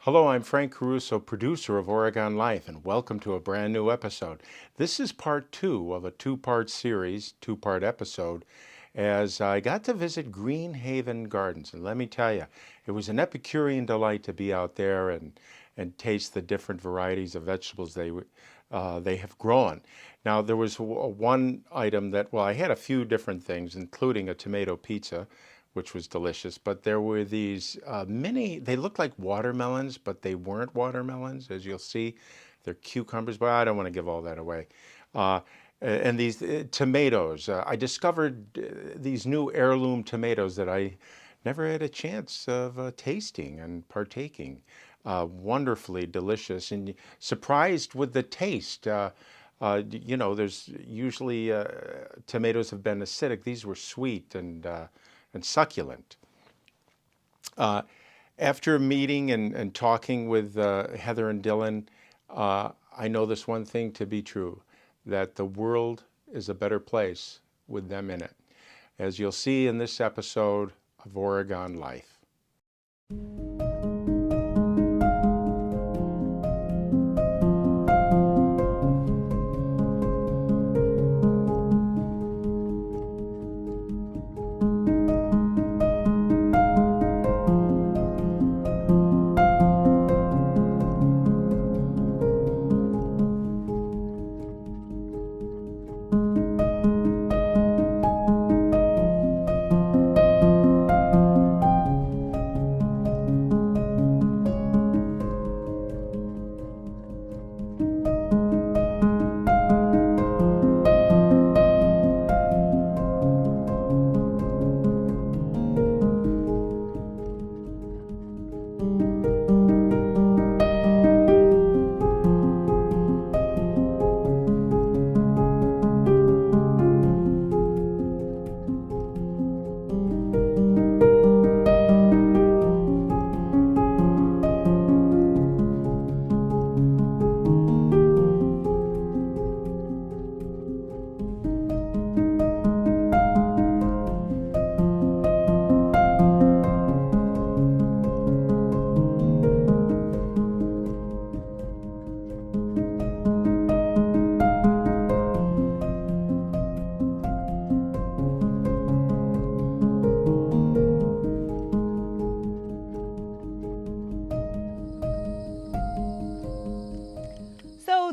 Hello, I'm Frank Caruso, producer of Oregon Life, and welcome to a brand new episode. This is part 2 of a two-part series, two-part episode, as I got to visit Green Haven Gardens. And let me tell you, it was an Epicurean delight to be out there and taste the different varieties of vegetables they have grown. Now, there was one item that, well, I had a few different things, including a tomato pizza, which was delicious, but there were these they looked like watermelons, but they weren't watermelons, as you'll see. They're cucumbers, but I don't want to give all that away. And these tomatoes, I discovered these new heirloom tomatoes that I never had a chance of tasting and partaking. Wonderfully delicious and surprised with the taste. There's usually tomatoes have been acidic. These were sweet and succulent. After meeting and talking with Heather and Dylan, I know this one thing to be true, that the world is a better place with them in it, as you'll see in this episode of Oregon Life.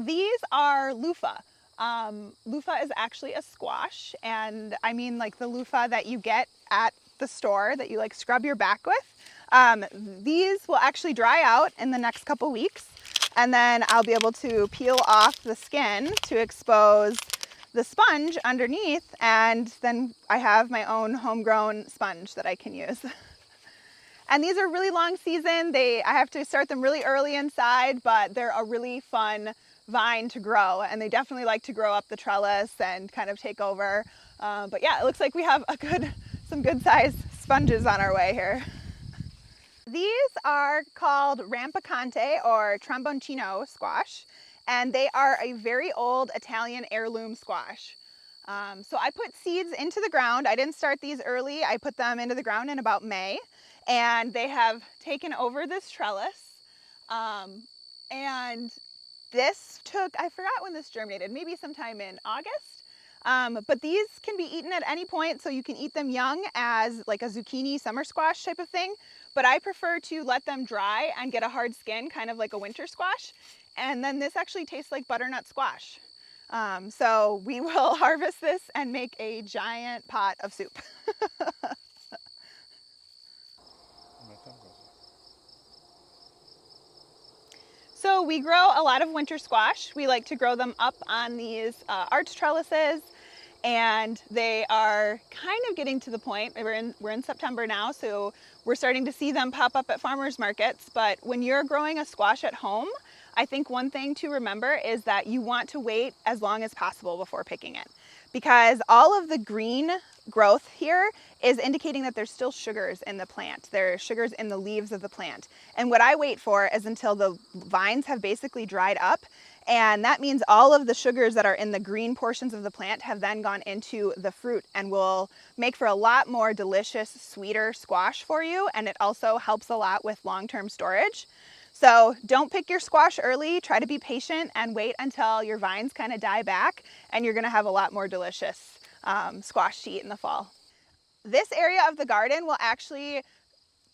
These are loofah. Loofah is actually a squash, and I mean like the loofah that you get at the store that you like scrub your back with. These will actually dry out in the next couple weeks, and then I'll be able to peel off the skin to expose the sponge underneath, and then I have my own homegrown sponge that I can use. And these are really long season. I have to start them really early inside, but they're a really fun vine to grow, and they definitely like to grow up the trellis and kind of take over. But yeah, it looks like we have some good sized sponges on our way here. These are called rampicante or tromboncino squash, and they are a very old Italian heirloom squash. So I put seeds into the ground. I didn't start these early. I put them into the ground in about May, and they have taken over this trellis. And this took, I forgot when this germinated, maybe sometime in August. But these can be eaten at any point, so you can eat them young as like a zucchini summer squash type of thing. But I prefer to let them dry and get a hard skin, kind of like a winter squash. And then this actually tastes like butternut squash. So we will harvest this and make a giant pot of soup. So we grow a lot of winter squash. We like to grow them up on these arch trellises, and they are kind of getting to the point. We're in September now, so we're starting to see them pop up at farmers markets. But when you're growing a squash at home, I think one thing to remember is that you want to wait as long as possible before picking it, because all of the green growth here is indicating that there's still sugars in the plant. There are sugars in the leaves of the plant. And what I wait for is until the vines have basically dried up. And that means all of the sugars that are in the green portions of the plant have then gone into the fruit and will make for a lot more delicious, sweeter squash for you. And it also helps a lot with long-term storage. So don't pick your squash early. Try to be patient and wait until your vines kind of die back, and you're gonna have a lot more delicious squash to eat in the fall. This area of the garden will actually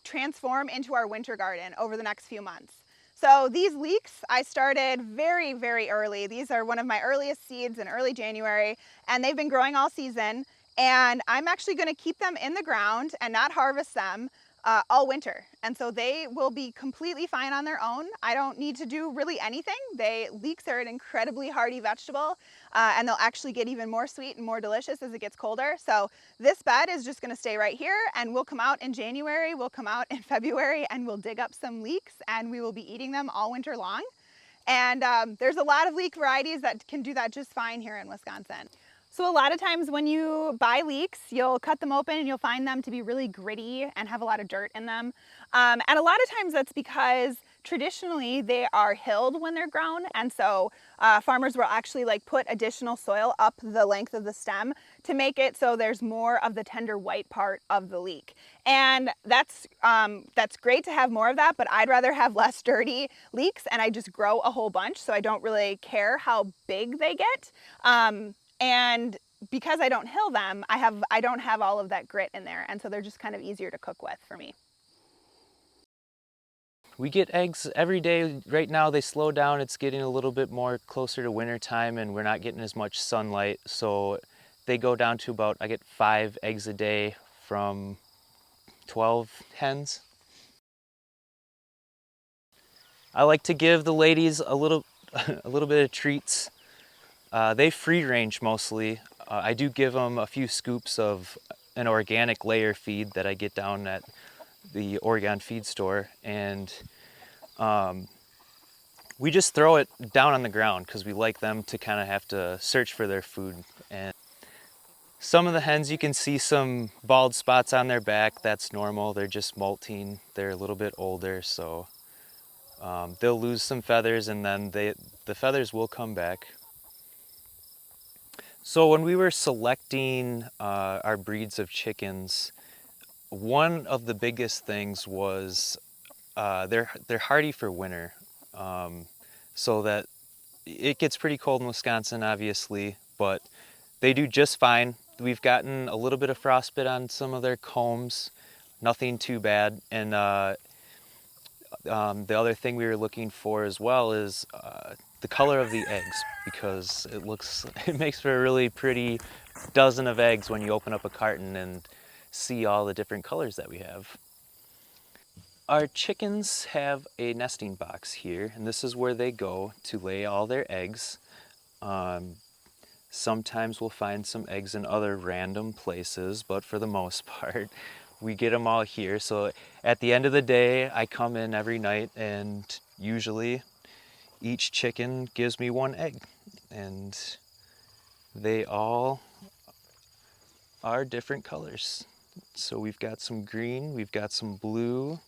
transform into our winter garden over the next few months. So these leeks I started very, very early. These are one of my earliest seeds in early January, and they've been growing all season. And I'm actually going to keep them in the ground and not harvest them all winter. And so they will be completely fine on their own. I don't need to do really anything. Leeks are an incredibly hardy vegetable, and they'll actually get even more sweet and more delicious as it gets colder. So this bed is just gonna stay right here, and we'll come out in January, we'll come out in February, and we'll dig up some leeks, and we will be eating them all winter long. And there's a lot of leek varieties that can do that just fine here in Wisconsin. So a lot of times when you buy leeks, you'll cut them open and you'll find them to be really gritty and have a lot of dirt in them. And a lot of times that's because traditionally they are hilled when they're grown. And so farmers will actually like put additional soil up the length of the stem to make it so there's more of the tender white part of the leek. And that's great to have more of that, but I'd rather have less dirty leeks, and I just grow a whole bunch, so I don't really care how big they get. And because I don't hill them, I don't have all of that grit in there, and so they're just kind of easier to cook with for me. We get eggs every day. Right now they slow down. It's getting a little bit more closer to winter time, and we're not getting as much sunlight, so they go down to about, I get 5 eggs a day from 12 hens. I like to give the ladies a little bit of treats. They free range mostly. I do give them a few scoops of an organic layer feed that I get down at the Oregon feed store, and we just throw it down on the ground because we like them to kind of have to search for their food. And some of the hens, you can see some bald spots on their back. That's normal. They're just molting. They're a little bit older, so they'll lose some feathers, and then the feathers will come back. So when we were selecting our breeds of chickens, one of the biggest things was they're hardy for winter. So that it gets pretty cold in Wisconsin, obviously, but they do just fine. We've gotten a little bit of frostbite on some of their combs, nothing too bad. And the other thing we were looking for as well is the color of the eggs, because it makes for a really pretty dozen of eggs when you open up a carton and see all the different colors that we have. Our chickens have a nesting box here, and this is where they go to lay all their eggs. Sometimes we'll find some eggs in other random places, but for the most part, we get them all here. So at the end of the day, I come in every night, and usually each chicken gives me 1 egg, and they all are different colors. So we've got some green, we've got some blue,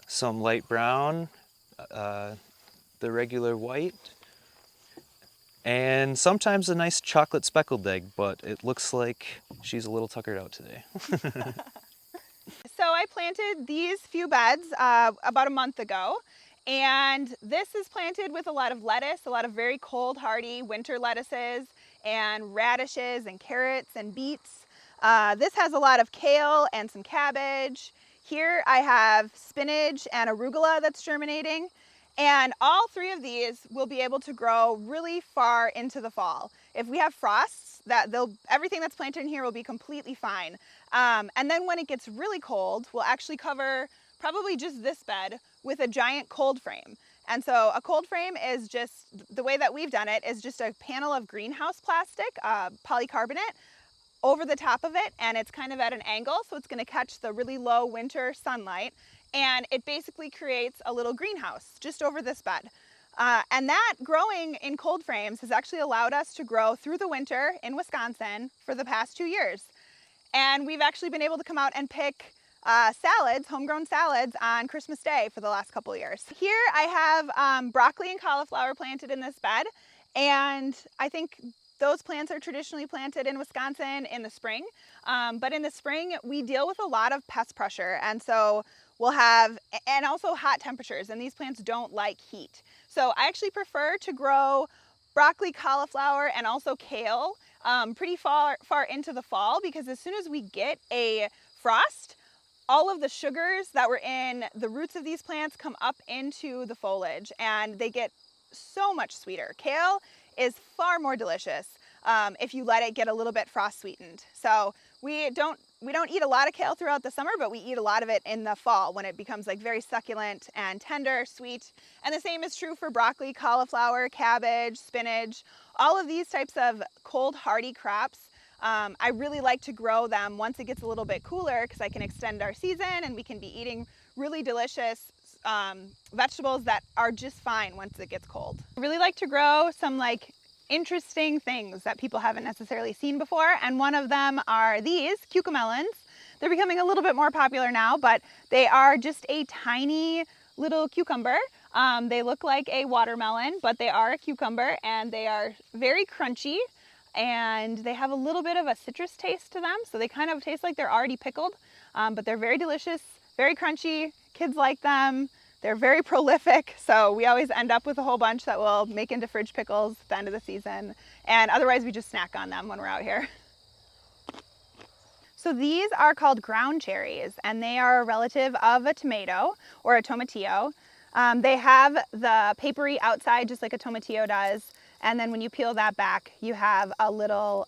some light brown, the regular white, and sometimes a nice chocolate speckled egg, but it looks like she's a little tuckered out today. So I planted these few beds about a month ago, and this is planted with a lot of lettuce, a lot of very cold hardy winter lettuces and radishes and carrots and beets. This has a lot of kale and some cabbage. Here I have spinach and arugula that's germinating, and all 3 of these will be able to grow really far into the fall. If we have frosts, everything that's planted in here will be completely fine. And then when it gets really cold, we'll actually cover probably just this bed with a giant cold frame. And so a cold frame is just, the way that we've done it is just a panel of greenhouse plastic, polycarbonate, over the top of it, and it's kind of at an angle, so it's going to catch the really low winter sunlight, and it basically creates a little greenhouse just over this bed. And that growing in cold frames has actually allowed us to grow through the winter in Wisconsin for the past 2 years. And we've actually been able to come out and pick salads, homegrown salads, on Christmas Day for the last couple of years. Here I have broccoli and cauliflower planted in this bed, and I think those plants are traditionally planted in Wisconsin in the spring. But in the spring, we deal with a lot of pest pressure, and so we'll have, and also hot temperatures, and these plants don't like heat. So I actually prefer to grow broccoli, cauliflower, and also kale pretty far into the fall, because as soon as we get a frost, all of the sugars that were in the roots of these plants come up into the foliage and they get so much sweeter. Kale is far more delicious if you let it get a little bit frost sweetened. So we don't eat a lot of kale throughout the summer, but we eat a lot of it in the fall when it becomes like very succulent and tender, sweet. And the same is true for broccoli, cauliflower, cabbage, spinach, all of these types of cold hardy crops. I really like to grow them once it gets a little bit cooler, because I can extend our season and we can be eating really delicious vegetables that are just fine once it gets cold. I really like to grow some like interesting things that people haven't necessarily seen before, and one of them are these cucamelons. They're becoming a little bit more popular now, but they are just a tiny little cucumber. They look like a watermelon, but they are a cucumber, and they are very crunchy, and they have a little bit of a citrus taste to them, so they kind of taste like they're already pickled, but they're very delicious, very crunchy. Kids like them. They're very prolific, so we always end up with a whole bunch that we'll make into fridge pickles at the end of the season, and otherwise we just snack on them when we're out here. So these are called ground cherries, and they are a relative of a tomato or a tomatillo. They have the papery outside just like a tomatillo does, and then when you peel that back, you have a little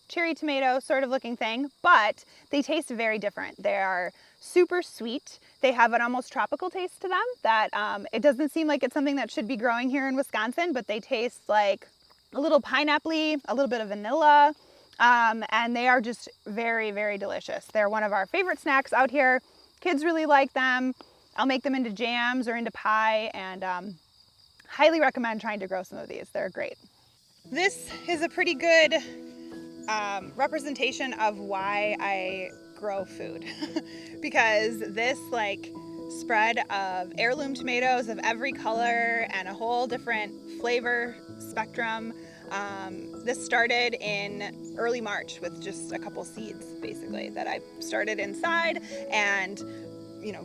cherry tomato sort of looking thing, but they taste very different. They are super sweet. They have an almost tropical taste to them that it doesn't seem like it's something that should be growing here in Wisconsin, but they taste like a little pineapple-y, a little bit of vanilla, and they are just very, very delicious. They're one of our favorite snacks out here. Kids really like them. I'll make them into jams or into pie, and highly recommend trying to grow some of these. They're great. This is a pretty good representation of why I grow food because this like spread of heirloom tomatoes of every color and a whole different flavor spectrum, this started in early March with just a couple seeds basically that I started inside, and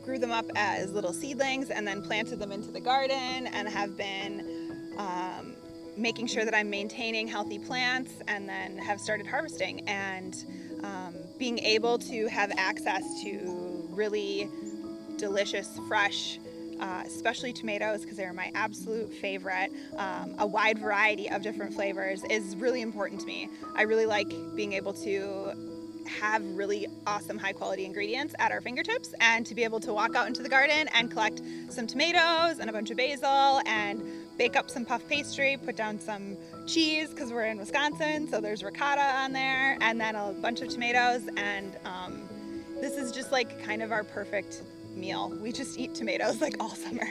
grew them up as little seedlings and then planted them into the garden, and have been making sure that I'm maintaining healthy plants, and then have started harvesting and being able to have access to really delicious, fresh, especially tomatoes, because they're my absolute favorite. A wide variety of different flavors is really important to me. I really like being able to have really awesome high quality ingredients at our fingertips, and to be able to walk out into the garden and collect some tomatoes and a bunch of basil and bake up some puff pastry, put down some cheese because we're in Wisconsin, so there's ricotta on there, and then a bunch of tomatoes, and this is just like kind of our perfect meal. We just eat tomatoes like all summer.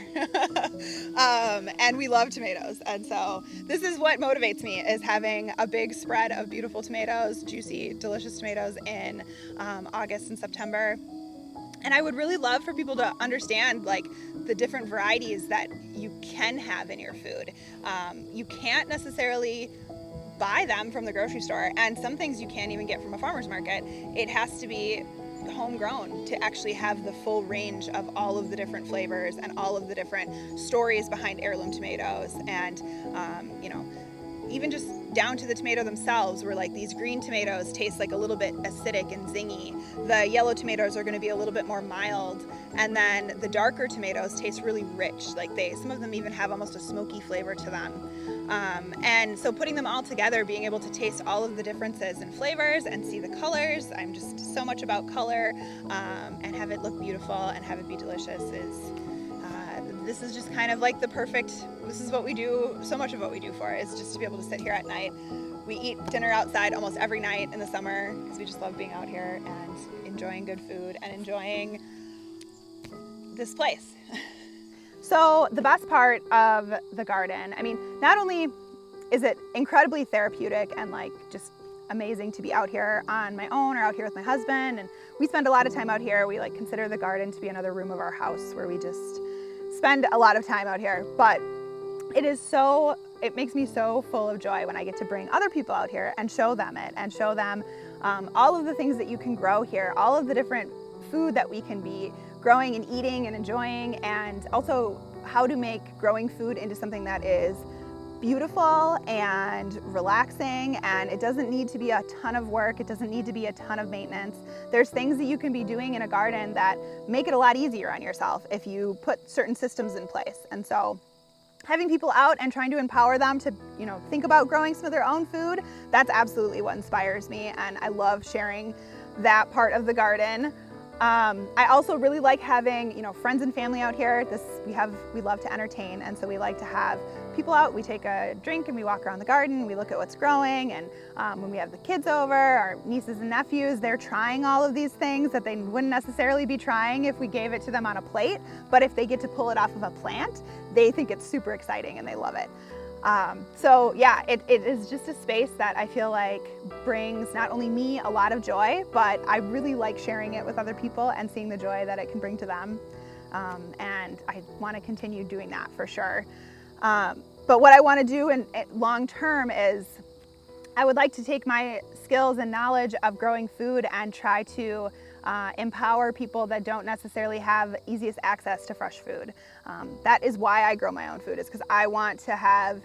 And we love tomatoes, and so this is what motivates me, is having a big spread of beautiful tomatoes, juicy, delicious tomatoes in August and September. And I would really love for people to understand like the different varieties that you can have in your food. You can't necessarily buy them from the grocery store, and some things you can't even get from a farmer's market. It has to be homegrown to actually have the full range of all of the different flavors and all of the different stories behind heirloom tomatoes, and even just down to the tomato themselves, where like these green tomatoes taste like a little bit acidic and zingy. The yellow tomatoes are going to be a little bit more mild, and then the darker tomatoes taste really rich. Like some of them even have almost a smoky flavor to them. And so putting them all together, being able to taste all of the differences in flavors and see the colors, I'm just so much about color, and have it look beautiful and have it be delicious this is just kind of like this is what we do. So much of what we do for is just to be able to sit here at night. We eat dinner outside almost every night in the summer because we just love being out here and enjoying good food and enjoying this place. So the best part of the garden, I mean, not only is it incredibly therapeutic and like just amazing to be out here on my own or out here with my husband, and we spend a lot of time out here. We like consider the garden to be another room of our house where we just spend a lot of time out here. But it makes me so full of joy when I get to bring other people out here and show them it, and show them all of the things that you can grow here, all of the different food that we can be growing and eating and enjoying, and also how to make growing food into something that is beautiful and relaxing, and it doesn't need to be a ton of work. It doesn't need to be a ton of maintenance. There's things that you can be doing in a garden that make it a lot easier on yourself if you put certain systems in place. And so having people out and trying to empower them to, think about growing some of their own food, that's absolutely what inspires me, and I love sharing that part of the garden. I also really like having, friends and family out here. We love to entertain, and so we like to have people out. We take a drink and we walk around the garden. We look at what's growing, and when we have the kids over, our nieces and nephews, they're trying all of these things that they wouldn't necessarily be trying if we gave it to them on a plate. But if they get to pull it off of a plant, they think it's super exciting and they love it. So yeah, it is just a space that I feel like brings not only me a lot of joy, but I really like sharing it with other people and seeing the joy that it can bring to them. And I want to continue doing that for sure. But what I want to do in long term is I would like to take my skills and knowledge of growing food and try to empower people that don't necessarily have easiest access to fresh food. That is why I grow my own food, is because I want to have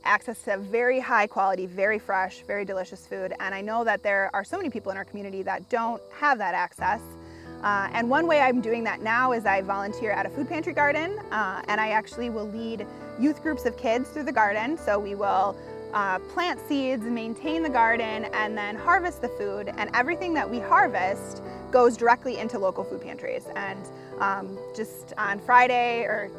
access to very high quality, very fresh, very delicious food. And I know that there are so many people in our community that don't have that access. And one way I'm doing that now is I volunteer at a food pantry garden, and I actually will lead youth groups of kids through the garden. So we will plant seeds, maintain the garden, and then harvest the food. And everything that we harvest goes directly into local food pantries. And just on Friday or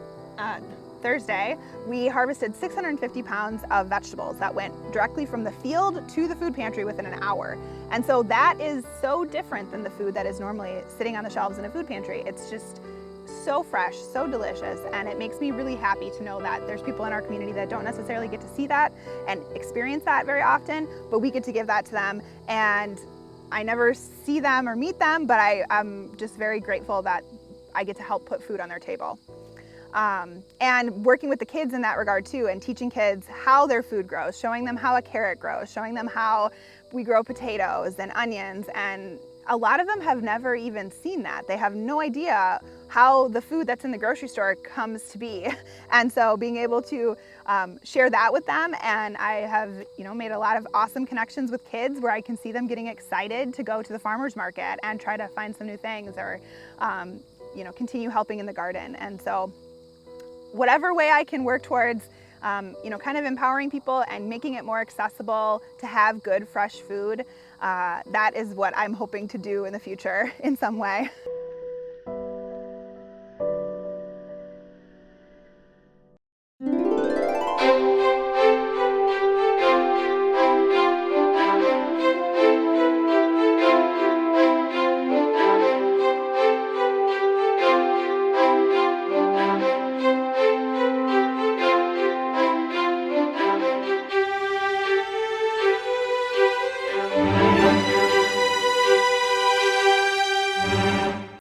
Thursday, we harvested 650 pounds of vegetables that went directly from the field to the food pantry within an hour. And so that is so different than the food that is normally sitting on the shelves in a food pantry. It's just so fresh, so delicious, and it makes me really happy to know that there's people in our community that don't necessarily get to see that and experience that very often, but we get to give that to them. And I never see them or meet them, but I'm just very grateful that I get to help put food on their table. And working with the kids in that regard too, and teaching kids how their food grows, showing them how a carrot grows, showing them how we grow potatoes and onions. And a lot of them have never even seen that. They have no idea how the food that's in the grocery store comes to be. And so being able to share that with them, and I have made a lot of awesome connections with kids where I can see them getting excited to go to the farmer's market and try to find some new things, or continue helping in the garden. And so whatever way I can work towards kind of empowering people and making it more accessible to have good fresh food, that is what I'm hoping to do in the future in some way.